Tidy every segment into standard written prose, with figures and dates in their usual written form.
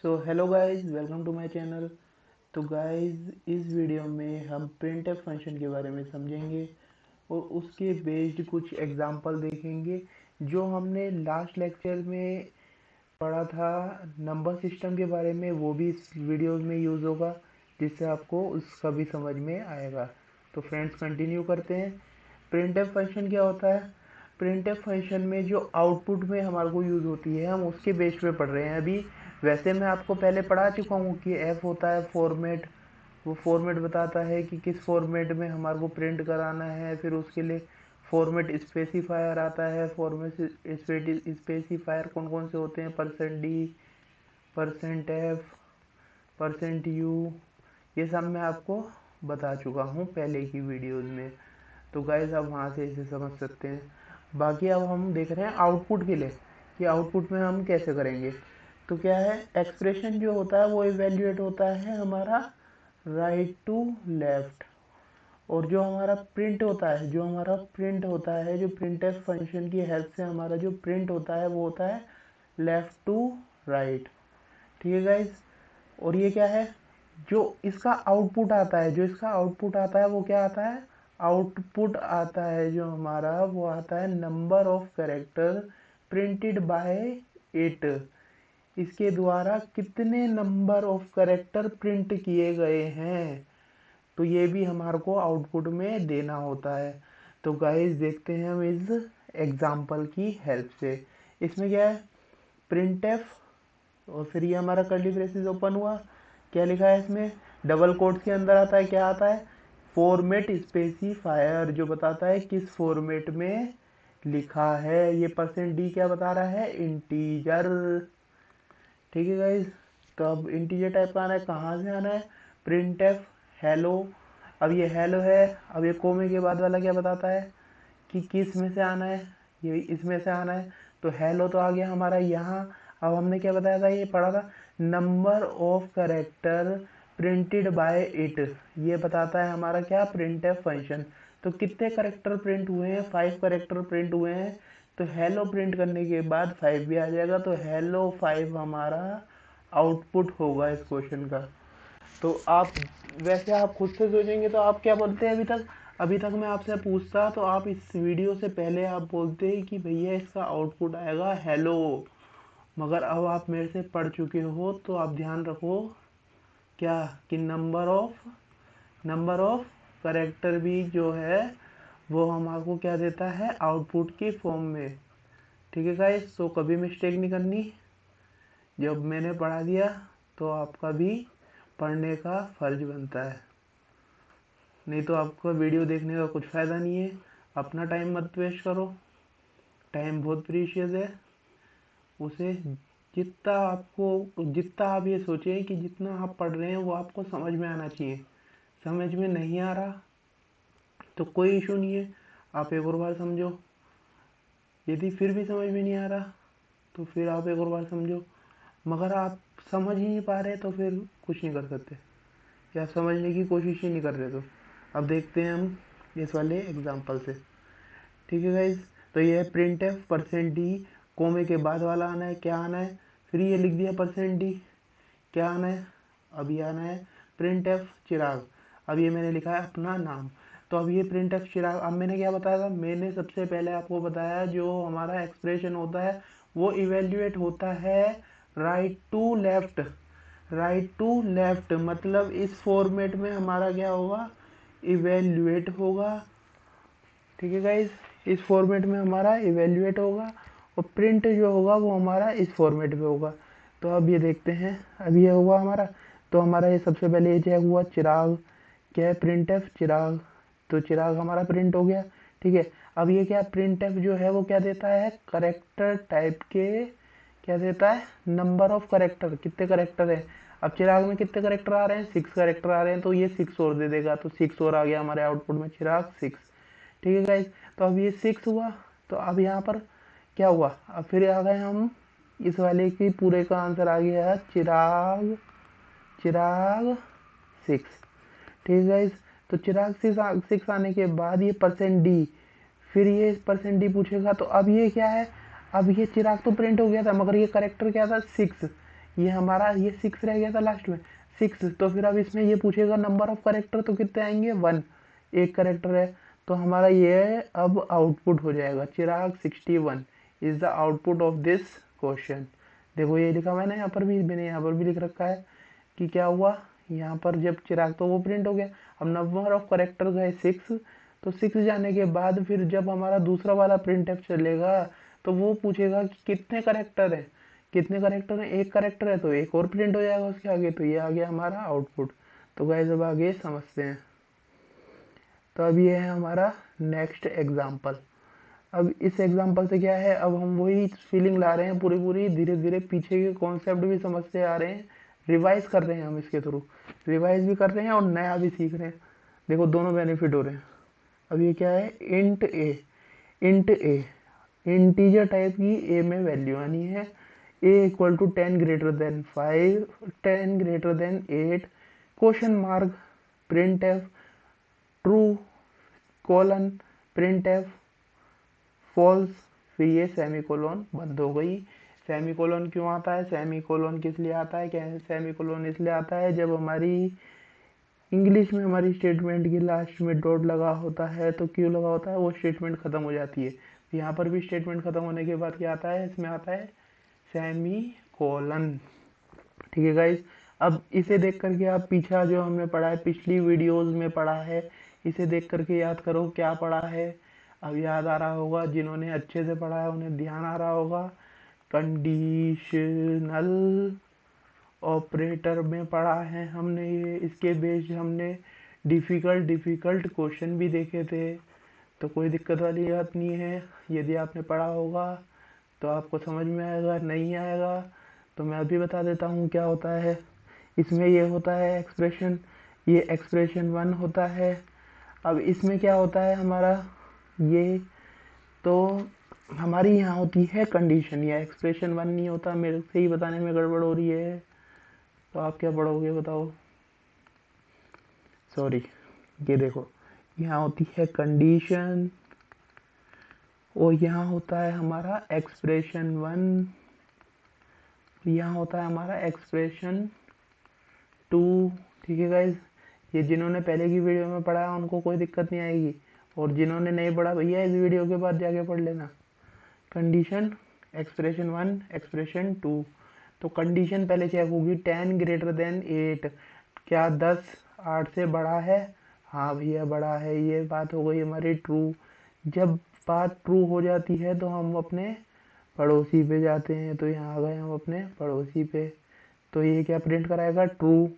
So hello guys, welcome to my channel. तो guys, इस video में हम प्रिंटफ फंक्शन के बारे में समझेंगे और उसके बेस्ड कुछ एग्जांपल देखेंगे जो हमने लास्ट लेक्चर में पढ़ा था। नंबर सिस्टम के बारे में वो भी इस वीडियो में यूज़ होगा, जिससे आपको उसका भी समझ में आएगा। तो फ्रेंड्स, कंटिन्यू करते हैं। प्रिंटफ फंक्शन क्या होता है? प्रिंटफ फंक्शन में जो आउटपुट में हमारे को यूज़ होती है, हम उसके बेस पे पढ़ रहे हैं अभी। वैसे मैं आपको पहले पढ़ा चुका हूँ कि एफ होता है फॉर्मेट। वो फॉर्मेट बताता है कि किस फॉर्मेट में हमारे को प्रिंट कराना है। फिर उसके लिए फॉर्मेट स्पेसिफायर आता है। फॉर्मेट स्पेसिफायर कौन कौन से होते हैं? %d, %f, %u, ये सब मैं आपको बता चुका हूँ पहले की वीडियोस में। तो गाइस, आप वहाँ से इसे समझ सकते हैं। बाकी अब हम देख रहे हैं आउटपुट के लिए कि आउटपुट में हम कैसे करेंगे। तो क्या है, एक्सप्रेशन जो होता है वो इवेल्युएट होता है हमारा राइट टू लेफ्ट। और जो हमारा प्रिंट होता है जो प्रिंटफ फंक्शन की हेल्प से हमारा जो प्रिंट होता है वो होता है लेफ्ट टू राइट। ठीक है गाइस। और ये क्या है, जो इसका आउटपुट आता है वो क्या आता है? आउटपुट आता है जो हमारा, वो आता है number of character printed by it. इसके द्वारा कितने नंबर ऑफ कैरेक्टर प्रिंट किए गए हैं, तो ये भी हमारे को आउटपुट में देना होता है। तो गाइस, देखते हैं हम इस एग्जांपल की हेल्प से। इसमें क्या है, प्रिंटफ, और फिर ये हमारा कर्ली ब्रेसेस ओपन हुआ। क्या लिखा है इसमें? डबल कोट्स के अंदर आता है, क्या आता है? फॉर्मेट स्पेसिफायर, जो बताता है किस फॉर्मेट में लिखा है। ये %d क्या बता रहा है? इंटीजर। ठीक है गाइज। तो अब इंटीजर टाइप का आना है, कहाँ से आना है? Printf hello. अब ये हेलो है। अब ये कोमे के बाद वाला क्या बताता है कि किस में से आना है? ये इसमें से आना है। तो हेलो तो आ गया हमारा यहाँ। अब हमने क्या बताया था, ये पढ़ा था, number of character printed by it. ये बताता है हमारा क्या? Printf function. तो कितने कैरेक्टर प्रिंट हुए हैं? 5 कैरेक्टर प्रिंट हुए हैं। तो हेलो प्रिंट करने के बाद 5 भी आ जाएगा। तो हेलो 5 हमारा आउटपुट होगा इस क्वेश्चन का। तो आप, वैसे आप खुद से सोचेंगे तो आप क्या बोलते हैं? अभी तक मैं आपसे पूछता तो आप इस वीडियो से पहले आप बोलते कि भैया इसका आउटपुट आएगा हेलो। मगर अब आप मेरे से पढ़ चुके हो तो आप ध्यान रखो क्या, कि नंबर ऑफ करेक्टर भी जो है वो हमको क्या देता है? आउटपुट की फॉर्म में। ठीक है गाइस। तो कभी मिस्टेक नहीं करनी। जब मैंने पढ़ा दिया तो आपका भी पढ़ने का फर्ज बनता है, नहीं तो आपका वीडियो देखने का कुछ फ़ायदा नहीं है। अपना टाइम मत वेस्ट करो, टाइम बहुत प्रीशियस है। उसे जितना आप ये सोचें कि जितना आप पढ़ रहे हैं वो आपको समझ में आना चाहिए। समझ में नहीं आ रहा तो कोई इशू नहीं है, आप एक और बार समझो। यदि फिर भी समझ में नहीं आ रहा तो फिर आप एक और बार समझो। मगर आप समझ ही नहीं पा रहे तो फिर कुछ नहीं कर सकते, या समझने की कोशिश ही नहीं कर रहे। तो अब देखते हैं हम इस वाले एग्जांपल से। ठीक है गाइज। तो ये है प्रिंटफ %d, कोमे के बाद वाला आना है, क्या आना है? फिर ये लिख दिया %d, क्या आना है? अब ये आना है प्रिंटफ चिराग। अब ये मैंने लिखा है अपना नाम। तो अब ये प्रिंटफ चिराग, अब मैंने क्या बताया था? मैंने सबसे पहले आपको बताया जो हमारा एक्सप्रेशन होता है वो इवेल्युएट होता है right to left. Right to left मतलब इस फॉर्मेट में हमारा क्या होगा? इवेल्युएट होगा। ठीक है गाइस, इस फॉर्मेट में हमारा इवेल्युएट होगा और प्रिंट जो होगा वो हमारा इस फॉर्मेट में होगा। तो अब ये देखते हैं, अब ये हुआ हमारा। तो हमारा ये सबसे पहले ये चेक हुआ चिराग, क्या है? प्रिंटफ चिराग। तो चिराग हमारा प्रिंट हो गया। ठीक है। अब ये क्या, प्रिंटफ जो है वो क्या देता है? करेक्टर टाइप के, क्या देता है? नंबर ऑफ करेक्टर, कितने करेक्टर है? अब चिराग में कितने करेक्टर आ रहे हैं? 6 करेक्टर आ रहे हैं, तो ये 6 और दे देगा। तो 6 और आ गया हमारे आउटपुट में, चिराग 6। ठीक है गाइज। तो अब ये 6 हुआ। तो अब यहाँ पर क्या हुआ? अब फिर आ गए हम इस वाले की, पूरे का आंसर आ गया चिराग, चिराग 6। ठीक है गाइज। तो चिराग 6 आने के बाद ये %d, फिर ये %d पूछेगा। तो अब ये क्या है? अब ये चिराग तो प्रिंट हो गया था मगर ये करेक्टर क्या था? 6। ये हमारा ये 6 रह गया था लास्ट में, 6। तो फिर अब इसमें ये पूछेगा नंबर ऑफ करेक्टर, तो कितने आएंगे 1, एक करेक्टर है। तो हमारा ये अब आउटपुट हो जाएगा चिराग 61 is the output of this question. देखो ये लिखा हुआ है ना, यहाँ पर भी मैंने यहाँ पर भी लिख रखा है कि क्या हुआ यहाँ पर जब चिराग, तो वो प्रिंट हो गया। अब नंबर ऑफ करेक्टर्स है 6, तो 6 जाने के बाद फिर जब हमारा दूसरा वाला प्रिंट एफ चलेगा तो वो पूछेगा कि कितने करेक्टर है, कितने करेक्टर है, एक करेक्टर है तो एक और प्रिंट हो जाएगा उसके आगे। तो ये आ गया हमारा आउटपुट। तो गाइस अब आगे समझते हैं। तो अब ये है हमारा नेक्स्ट एग्जाम्पल। अब इस एग्जाम्पल से क्या है, अब हम वही फीलिंग ला रहे हैं पूरी पूरी, धीरे धीरे पीछे के कॉन्सेप्ट भी समझते आ रहे हैं, रिवाइज कर रहे हैं हम इसके थ्रू, रिवाइज भी कर रहे हैं और नया भी सीख रहे हैं। देखो दोनों बेनिफिट हो रहे हैं। अब ये क्या है, int a, int a integer type की ए में वैल्यू आनी है। A equal to 10 greater than 5, 10 greater than 8, question mark, printf, true, colon, printf, false, फिर ये सेमी कोलोन बंद हो गई। सेमी कोलोन क्यों आता है, सेमी कोलोन किस लिए आता है, क्या सेमी कोलोन इसलिए आता है जब हमारी इंग्लिश में हमारी स्टेटमेंट की लास्ट में डॉट लगा होता है, तो क्यों लगा होता है, वो स्टेटमेंट खत्म हो जाती है। यहाँ पर भी स्टेटमेंट खत्म होने के बाद क्या आता है, इसमें आता है सेमी कोलन। ठीक है गाइज। अब इसे देख करके आप पीछा जो हमने पढ़ा है, पिछली वीडियोस में पढ़ा है, इसे देख करके याद करो क्या पढ़ा है। अब याद आ रहा होगा, जिन्होंने अच्छे से पढ़ा है उन्हें ध्यान आ रहा होगा। कंडीशनल ऑपरेटर में पढ़ा है हमने ये, इसके बेस्ड हमने डिफ़िकल्ट क्वेश्चन भी देखे थे। तो कोई दिक्कत वाली बात नहीं है, यदि आपने पढ़ा होगा तो आपको समझ में आएगा, नहीं आएगा तो मैं अभी बता देता हूँ क्या होता है। इसमें ये होता है एक्सप्रेशन, ये एक्सप्रेशन 1 होता है। अब इसमें क्या होता है हमारा, ये तो हमारी यहाँ होती है कंडीशन, या एक्सप्रेशन 1 नहीं होता, मेरे से ही बताने में गड़बड़ हो रही है। तो आप क्या पढ़ोगे बताओ, सॉरी। ये देखो यहाँ होती है कंडीशन और यहाँ होता है हमारा एक्सप्रेशन 1, यहाँ होता है हमारा एक्सप्रेशन 2। ठीक है गाइज, ये जिन्होंने पहले की वीडियो में पढ़ा है उनको कोई दिक्कत नहीं आएगी, और जिन्होंने नहीं पढ़ा भैया इस वीडियो के बाद जाके पढ़ लेना। Condition, expression 1, expression 2। तो कंडीशन पहले चेक होगी 10 ग्रेटर देन 8, क्या 10 8 से बड़ा है, हाँ भैया बड़ा है, ये बात हो गई हमारी ट्रू। जब बात ट्रू हो जाती है तो हम अपने पड़ोसी पे जाते हैं, तो यहाँ आ गए हम अपने पड़ोसी पे। तो ये क्या प्रिंट कराएगा, ट्रू।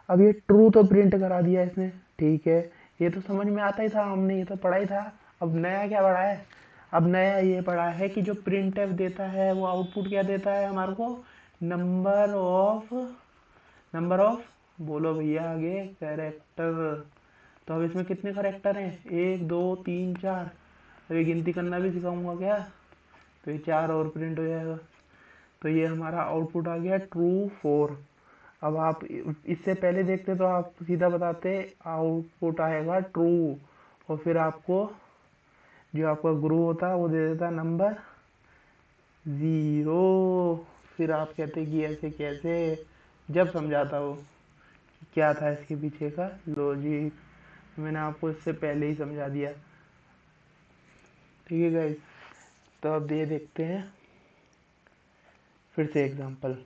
अब ये ट्रू तो प्रिंट करा दिया इसने, ठीक है, ये तो समझ में आता ही था, हमने ये तो पढ़ा ही था। अब नया क्या पढ़ा है, अब नया ये पढ़ा है कि जो प्रिंट एफ देता है वो आउटपुट क्या देता है हमारे को, नंबर ऑफ बोलो भैया आगे, कैरेक्टर। तो अब इसमें कितने कैरेक्टर हैं, 1 2 3 4। अभी गिनती करना भी सिखाऊंगा क्या, तो ये 4 और प्रिंट हो जाएगा। तो ये हमारा आउटपुट आ गया ट्रू 4। अब आप इससे पहले देखते तो आप सीधा बताते आउटपुट आएगा ट्रू, और फिर आपको जो आपका गुरु होता है वो दे देता नंबर 0। फिर आप कहते कि ऐसे कैसे, जब समझाता हो क्या था इसके पीछे का लॉजिक, मैंने आपको इससे पहले ही समझा दिया। ठीक है गाइस, तो अब ये देखते हैं फिर से example.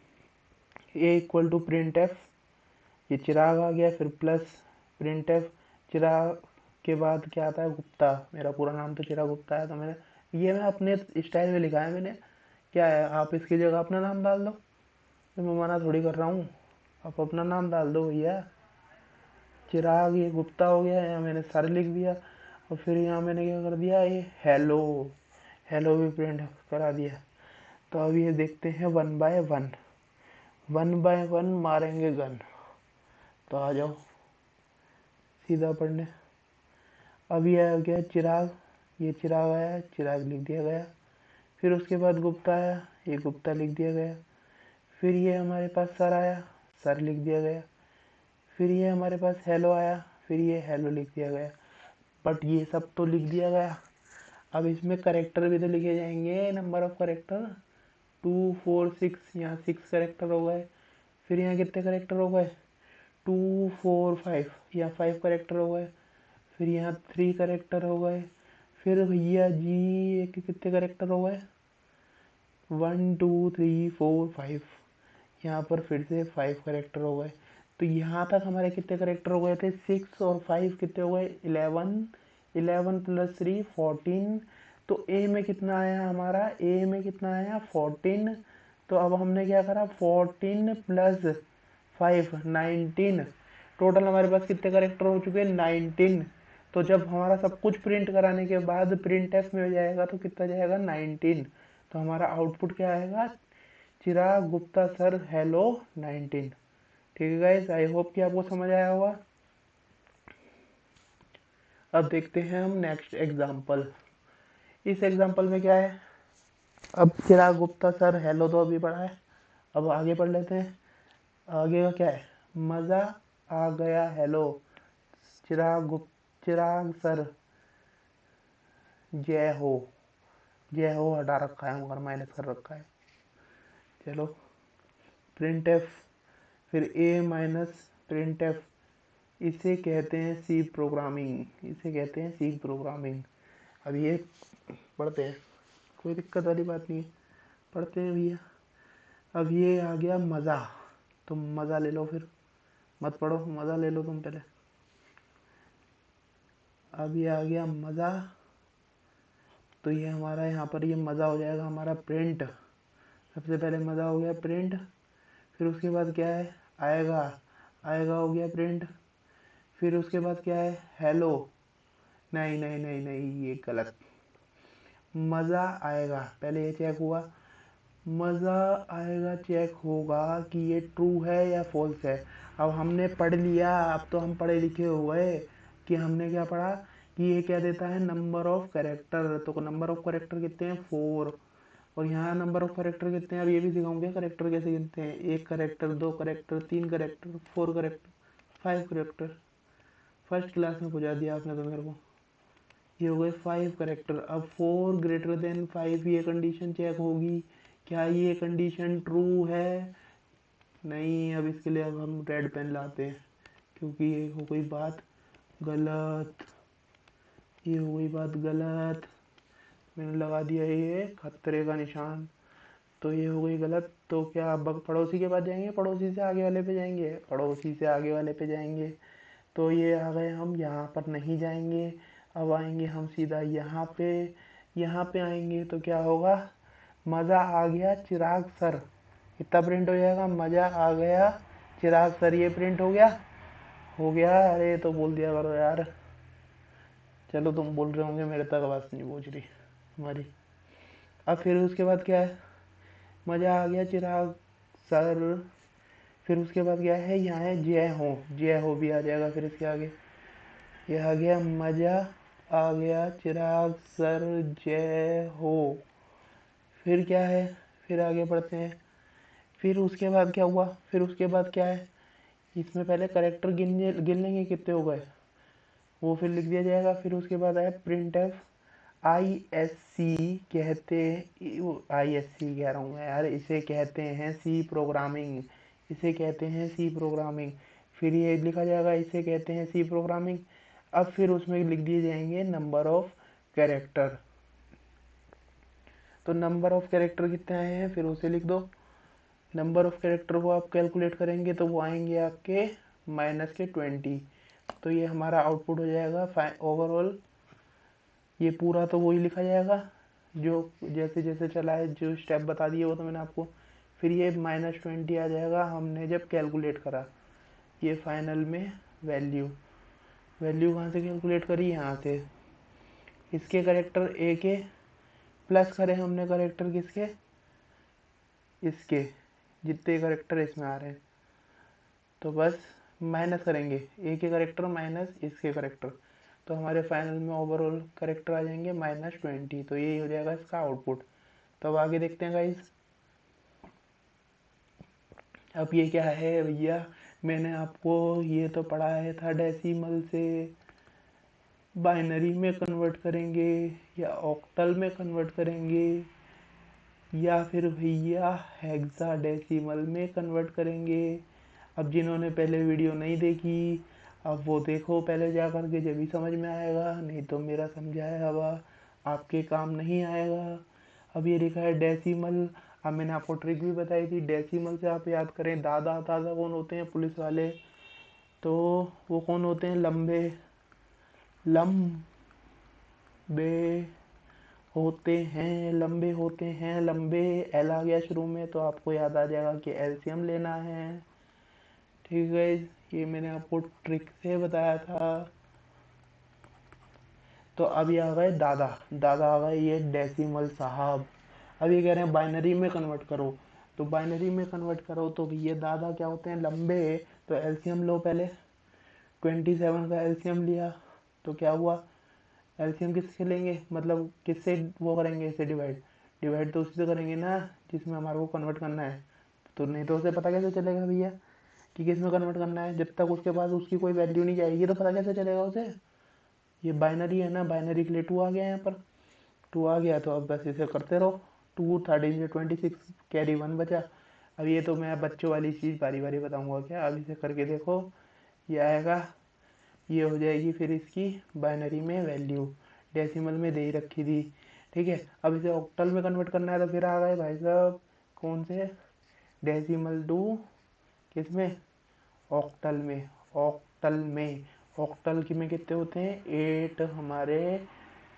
A equal to print F, ये चिराग आ गया, फिर प्लस प्रिंट एफ, चिराग के बाद क्या आता है, गुप्ता। मेरा पूरा नाम तो चिराग गुप्ता है, तो मैंने ये मैं अपने स्टाइल में लिखा है मैंने, क्या है आप इसकी जगह अपना नाम डाल दो, तो मैं मना थोड़ी कर रहा हूँ, आप अपना नाम डाल दो भैया। चिराग ये गुप्ता हो गया, यहाँ मैंने सर लिख दिया, और फिर यहाँ मैंने क्या कर दिया, ये हेलो, हेलो भी प्रिंट करा दिया। तो अब ये देखते हैं 1 बाय 1, 1 बाय 1 मारेंगे गन। तो आ जाओ सीधा पढ़ने। अब ये आ गया चिराग, ये चिराग आया, चिराग लिख दिया गया। फिर उसके बाद गुप्ता आया, ये गुप्ता लिख दिया गया। फिर ये हमारे पास सर आया, सर लिख दिया गया। फिर ये हमारे पास हेलो आया, फिर ये हेलो लिख दिया गया। बट ये सब तो लिख दिया गया, अब इसमें करेक्टर भी तो लिखे जाएंगे, नंबर ऑफ करेक्टर 2 4 6, यहाँ 6 करेक्टर हो गए। फिर यहाँ कितने करेक्टर हो गए? 2 4 5, यहाँ 5 करेक्टर हो गए। फिर यहाँ 3 करेक्टर हो गए। फिर भैया जी के कितने करेक्टर हो गए? 1 2 3 4 5, यहाँ पर फिर से 5 करेक्टर हो गए। तो यहाँ तक हमारे कितने करेक्टर हो गए थे? 6 और 5 कितने हो गए? 11, 11 प्लस 3 14। तो ए में कितना आया हमारा? ए में कितना आया? 14। तो अब हमने क्या करा? 14 प्लस 5 19। टोटल हमारे पास कितने करेक्टर हो चुके हैं? 19। तो जब हमारा सब कुछ प्रिंट कराने के बाद प्रिंट एफ में हो जाएगा तो कितना जाएगा? 19। तो हमारा आउटपुट क्या आएगा? चिराग गुप्ता सर हेलो 19। ठीक है गाइस, आई होप कि आपको समझ आया होगा। अब देखते हैं हम नेक्स्ट एग्जांपल। इस एग्जांपल में क्या है? अब चिराग गुप्ता सर हेलो तो अभी पढ़ा है, अब आगे पढ़ लेते हैं। आगे का क्या है? मजा आ गया हेलो चिराग सर जय हो। जय हो हटा रखा है मगर माइनस कर रखा है। चलो प्रिंट एफ, फिर ए माइनस प्रिंट एफ, इसे कहते हैं सी प्रोग्रामिंग। इसे कहते हैं सी प्रोग्रामिंग। अब ये पढ़ते हैं, कोई दिक्कत वाली बात नहीं है, पढ़ते हैं भैया। अब ये आ गया मज़ा, तुम मज़ा ले लो, फिर मत पढ़ो, मज़ा ले लो तुम पहले। अब ये आ गया मज़ा, तो ये हमारा यहाँ पर ये मज़ा हो जाएगा हमारा प्रिंट। सबसे पहले मज़ा हो गया प्रिंट, फिर उसके बाद क्या है? आएगा, आएगा हो गया प्रिंट। फिर उसके बाद क्या है? हेलो, नहीं नहीं नहीं नहीं, ये गलत। मज़ा आएगा, पहले ये चेक हुआ, मज़ा आएगा चेक होगा कि ये ट्रू है या फॉल्स है। अब हमने पढ़ लिया, अब तो हम पढ़े लिखे हो गए कि हमने क्या पढ़ा कि ये क्या देता है? Number of character. तो नंबर ऑफ कैरेक्टर कितने हैं? 4। और यहाँ नंबर ऑफ कैरेक्टर कितने हैं? अब ये भी सिखाऊंगे कैरेक्टर कैसे गिनते हैं। 1 character, 2 character, 3 character, 4 character, 5 character. First class में पहुँचा दिया आपने तो मेरे को। ये हो गए 5 करेक्टर। अब 4 ग्रेटर देन 5, ये कंडीशन चेक होगी, क्या ये कंडीशन ट्रू है? नहीं। अब इसके लिए अब हम रेड पेन लाते हैं, क्योंकि ये हो गई बात गलत, ये हो गई बात गलत। मैंने लगा दिया ये खतरे का निशान, तो ये हो गई गलत। तो क्या अब पड़ोसी के पास जाएंगे? पड़ोसी से आगे वाले पे जाएंगे? पड़ोसी से आगे वाले पे जाएंगे। तो ये आ गए, हम यहाँ पर नहीं जाएंगे। अब आएंगे हम सीधा यहाँ पे। यहाँ पे आएंगे तो क्या होगा? मज़ा आ गया चिराग सर, कितना प्रिंट हो जाएगा? मज़ा आ गया चिराग सर, ये प्रिंट हो गया। हो गया। अरे तो बोल दिया करो यार। चलो तुम बोल रहे होंगे, मेरे तक आवाज़ नहीं पहुँच रही हमारी। अब फिर उसके बाद क्या है? मज़ा आ गया चिराग सर। फिर उसके बाद क्या है? यहाँ है जय हो, जय हो भी आ जाएगा फिर इसके आगे। ये आ गया मज़ा आ गया चिराग सर जय हो। फिर क्या है? फिर आगे बढ़ते हैं। फिर उसके बाद क्या हुआ? फिर उसके बाद क्या है? इसमें पहले करेक्टर गिन लेंगे कितने हो गए, वो फिर लिख दिया जाएगा। फिर उसके बाद आया print F. I S C कहते, आई एस सी कह रहा हूँ मैं यार, इसे कहते हैं सी प्रोग्रामिंग। इसे कहते हैं सी प्रोग्रामिंग। फिर ये लिखा जाएगा इसे कहते हैं सी प्रोग्रामिंग। अब फिर उसमें लिख दिए जाएंगे नंबर ऑफ कैरेक्टर। तो नंबर ऑफ कैरेक्टर कितने आए हैं फिर उसे लिख दो। नंबर ऑफ कैरेक्टर को आप कैलकुलेट करेंगे तो वो आएंगे आपके माइनस के 20। तो ये हमारा आउटपुट हो जाएगा ओवरऑल। ये पूरा तो वही लिखा जाएगा जो जैसे जैसे चला है, जो स्टेप बता दिए वो तो मैंने आपको। फिर ये -20 आ जाएगा हमने जब कैलकुलेट करा। ये फाइनल में वैल्यू, वैल्यू कहाँ से कैलकुलेट करी? यहाँ से। इसके करेक्टर ए के प्लस करे हमने करेक्टर किसके? इसके, जितने करेक्टर इसमें आ रहे हैं। तो बस माइनस करेंगे ए के करेक्टर माइनस इसके करेक्टर, तो हमारे फाइनल में ओवरऑल करेक्टर आ जाएंगे -20। तो यही हो जाएगा इसका आउटपुट। तो अब आगे देखते हैं गाइस। अब ये क्या है भैया? मैंने आपको ये तो पढ़ाया था डेसिमल से बाइनरी में कन्वर्ट करेंगे या ऑक्टल में कन्वर्ट करेंगे, या फिर भैया हेक्साडेसिमल में कन्वर्ट करेंगे। अब जिन्होंने पहले वीडियो नहीं देखी, अब वो देखो पहले जा कर के, जब भी समझ में आएगा, नहीं तो मेरा समझाया हुआ आपके काम नहीं आएगा। अब ये लिखा है डेसिमल। अब मैंने आपको ट्रिक भी बताई थी, डेसिमल से आप याद करें। दादा दादा कौन होते हैं? पुलिस वाले। तो वो कौन होते हैं? लंबे होते हैं, लंबे होते हैं, लंबे। एल आ गया शुरू में तो आपको याद आ जाएगा कि एलसीएम लेना है। ठीक है, ये मैंने आपको ट्रिक से बताया था। तो अब ये आ गए दादा, दादा आ गए ये डेसिमल साहब। अब ये कह रहे हैं बाइनरी में कन्वर्ट करो, तो बाइनरी में कन्वर्ट करो तो ये दादा क्या होते हैं? लंबे। तो एलसीएम लो पहले। 27 का एलसीएम लिया तो क्या हुआ? एलसीएम किससे लेंगे, मतलब किससे वो करेंगे इसे डिवाइड? डिवाइड तो उसी से करेंगे ना जिसमें हमारे को कन्वर्ट करना है। तो नहीं तो उसे पता कैसे चलेगा भैया कि किस में कन्वर्ट करना है? जब तक उसके पास उसकी कोई वैल्यू नहीं जाएगी तो पता कैसे चलेगा उसे? ये बाइनरी है ना, बाइनरी के लिए 2 आ गया यहाँ पर। 2 आ गया तो अब बस इसे करते रहो। 2 13 से 26, कैरी 1 बचा। अब ये तो मैं बच्चों वाली चीज़ बारी बारी बताऊंगा क्या। अब इसे करके देखो, ये आएगा, ये हो जाएगी फिर इसकी बाइनरी में वैल्यू। डेसिमल में दे ही रखी थी। ठीक है, अब इसे ऑक्टल में कन्वर्ट करना है तो फिर आ गए भाई साहब कौन से? डेसिमल टू किस में? ऑक्टल में। ऑक्टल में, ऑक्टल की में कितने होते हैं? 8 हमारे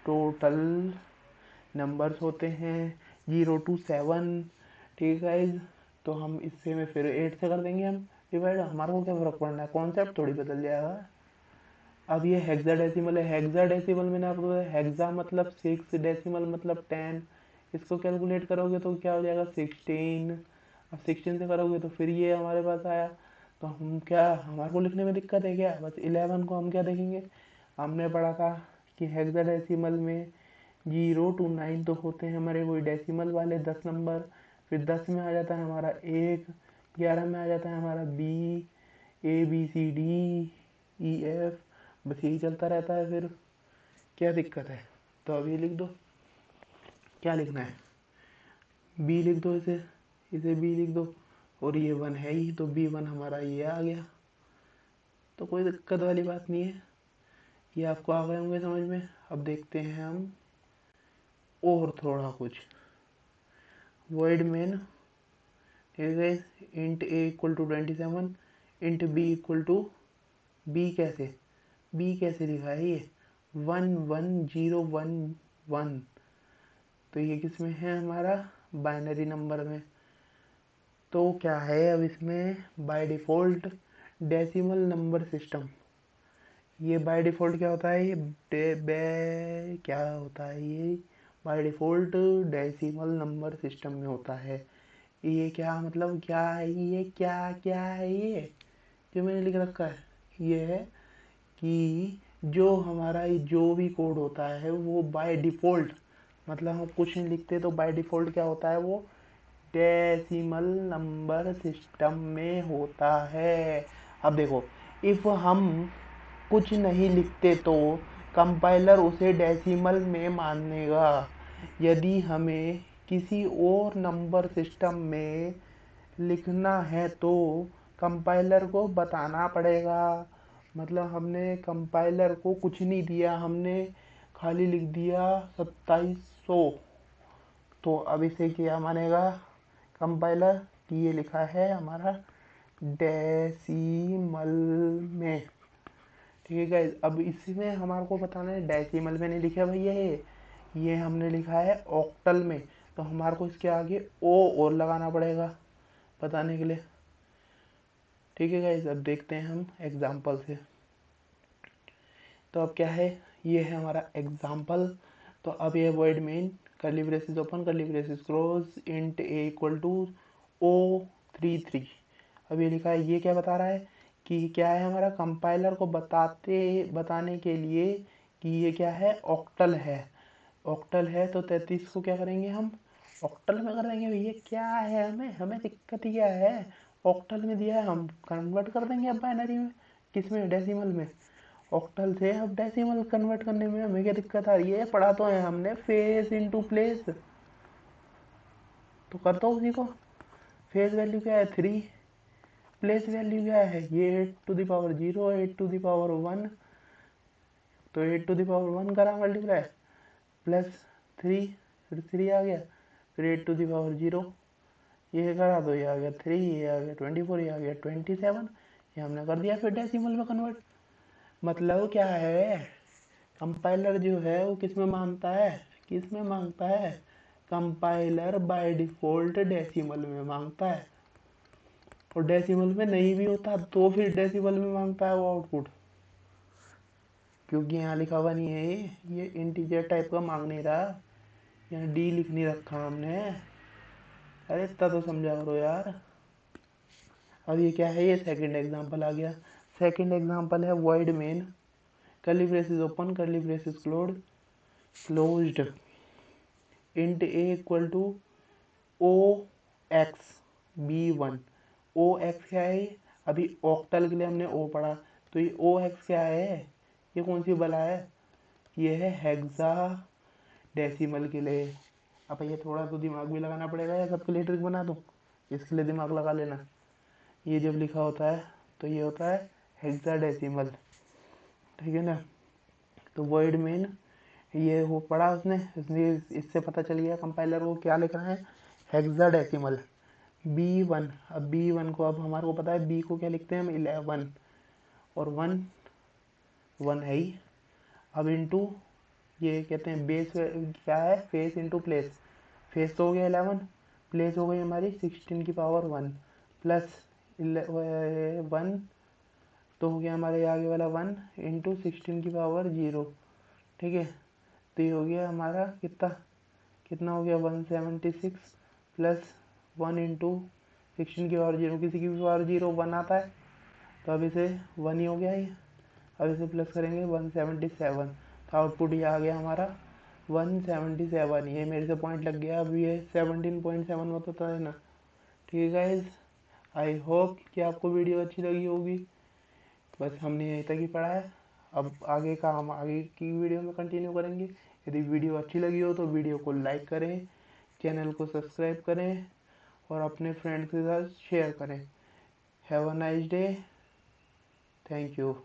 टोटल नंबर्स होते हैं, 0 to 7। ठीक है, तो हम इससे में फिर 8 से कर देंगे हम डिवाइड। हमारे को क्या फर्क पड़ना है, कॉन्सेप्ट थोड़ी बदल जाएगा। अब ये हेक्साडेसिमल है। हेक्साडेसिमल मैंने आपको बताया, हेक्सा मतलब 6, डेसिमल मतलब 10। इसको कैलकुलेट करोगे तो क्या हो जाएगा? 16। अब 16 से करोगे तो फिर ये हमारे पास आया। तो हम क्या, हमारे को लिखने में दिक्कत है क्या? बस 11 को हम क्या देखेंगे, हमने पढ़ा था कि हेक्साडेसिमल में 0 to 9 तो होते हैं हमारे वही डेसिमल वाले 10 नंबर। फिर 10 में आ जाता है हमारा 1, 11 में आ जाता है हमारा B, A B C D E F. बस यही चलता रहता है, फिर क्या दिक्कत है? तो अब ये लिख दो, क्या लिखना है? बी लिख दो, इसे बी लिख दो। और ये 1 है ही तो B1 हमारा ये आ गया। तो कोई दिक्कत वाली बात नहीं है, ये आपको आ गए होंगे समझ में। अब देखते हैं हम और थोड़ा कुछ। वॉइड मेन, ठीक है, int A equal to 27, int B equal to, B कैसे लिखा है ये? 11011। तो ये किस में है हमारा? बाइनरी नंबर में। तो क्या है अब इसमें? By default decimal number system. ये बाय डिफ़ॉल्ट क्या होता है? क्या होता है ये? By default decimal number system में होता है। ये क्या मतलब, क्या है ये? क्या क्या है ये जो मैंने लिख रखा है? ये है कि जो हमारा जो भी कोड होता है वो बाय डिफ़ॉल्ट, मतलब हम कुछ नहीं लिखते तो बाय डिफ़ॉल्ट क्या होता है? वो डेसिमल नंबर सिस्टम में होता है। अब देखो, इफ हम कुछ नहीं लिखते तो कंपाइलर उसे डेसिमल में मानेगा। यदि हमें किसी और नंबर सिस्टम में लिखना है तो कंपाइलर को बताना पड़ेगा। मतलब हमने कंपाइलर को कुछ नहीं दिया, हमने खाली लिख दिया 2700, तो अब इसे क्या मानेगा कंपाइलर कि ये लिखा है हमारा डेसिमल में। ठीक है, अब इसमें हमारे को बताना है डेसिमल में नहीं लिखा भैया, ये हमने लिखा है ऑक्टल में। तो हमारे को इसके आगे ओ और लगाना पड़ेगा बताने के लिए। ठीक है गाइस, अब देखते हैं हम एग्जाम्पल से। तो अब क्या है, ये है हमारा एग्जाम्पल। तो अब ये word main, curly braces open, curly braces close, int A equal to O33। अब ये लिखा है, ये क्या बता रहा है कि क्या है हमारा? कंपाइलर को बताने के लिए कि ये क्या है? ऑक्टल है। ऑक्टल है तो 33 को क्या करेंगे हम? ऑक्टल में कर देंगे भैया। क्या है, हमें दिक्कत ही क्या है? ऑक्टल में दिया है, हम कन्वर्ट कर देंगे अब बाइनरी में। किस में? डेसिमल में। ऑक्टल से अब डेसिमल कन्वर्ट करने में हमें क्या दिक्कत आ रही है? पढ़ा तो है हमने फेस इनटू प्लेस। तो करता हूँ उसी को। फेस वैल्यू क्या है 3, प्लेस वैल्यू क्या है ये 8⁻0 8⁻1, तो 8⁻1 करा मल्टीप्लाई +3, फिर 3 आ गया, फिर 8⁻0 ये करा तो ये आ गया 3, ये आ गया 24, ये आ गया 27, ये हमने कर दिया फिर डेसिमल में कन्वर्ट। मतलब क्या है, कंपाइलर जो है वो किस में मांगता है, किस में मांगता है, कंपाइलर बाय डिफॉल्ट डेसिमल में मांगता है, और डेसिमल में नहीं भी होता तो फिर डेसिमल में मांगता है वो आउटपुट, क्योंकि यहाँ लिखा हुआ नहीं है ये इंटीजर टाइप का मांग नहीं रहा, यहाँ डी लिख नहीं रखा हमने। अरे इतना तो समझा करो यार। अब ये क्या है, ये सेकंड एग्जांपल आ गया। सेकंड एग्जांपल है void main, curly braces open curly braces closed, int A equal to o x b1। O x क्या है, अभी ऑक्टल के लिए हमने ओ पढ़ा, तो ये ओ एक्स क्या है, ये कौन सी बला है, ये है हेक्सा डेसिमल के लिए। अब ये थोड़ा तो दिमाग भी लगाना पड़ेगा या सबके लिए ट्रिक बना दूँ, इसके लिए दिमाग लगा लेना। ये जब लिखा होता है तो ये होता है हेक्साडेसिमल, ठीक है ना। तो वर्ड मेन ये वो पढ़ा उसने, इसलिए इससे पता चल गया कंपाइलर को क्या लिख रहा है, हेक्साडेसिमल b1। अब b1 को अब हमारे को पता है b को क्या लिखते हैं हम 11, और 1 1 है ही। अब इंटू ये कहते हैं बेस क्या है, फेस इंटू प्लेस, फेस तो हो गया 11, प्लेस हो गई हमारी 16⁻1 प्लस 1, तो हो गया हमारे आगे वाला 1 इंटू 16⁻0, ठीक है। तो ये हो गया हमारा कितना कितना हो गया 176 प्लस 1 इंटू 16⁻0, किसी की भी पावर 0 1 आता है, तो अब इसे 1 ही हो गया ये। अब इसे प्लस करेंगे 177, तो आउटपुट ये आ गया हमारा 177। ये मेरे से पॉइंट लग गया, अब ये 17.7 बताता है ना। ठीक है गाइज, आई होप कि आपको वीडियो अच्छी लगी होगी। बस हमने यहीं तक ही पढ़ा है, अब आगे का हम आगे की वीडियो में कंटिन्यू करेंगे। यदि वीडियो अच्छी लगी हो तो वीडियो को लाइक करें, चैनल को सब्सक्राइब करें और अपने फ्रेंड्स के साथ शेयर करें। Have a nice day, thank you.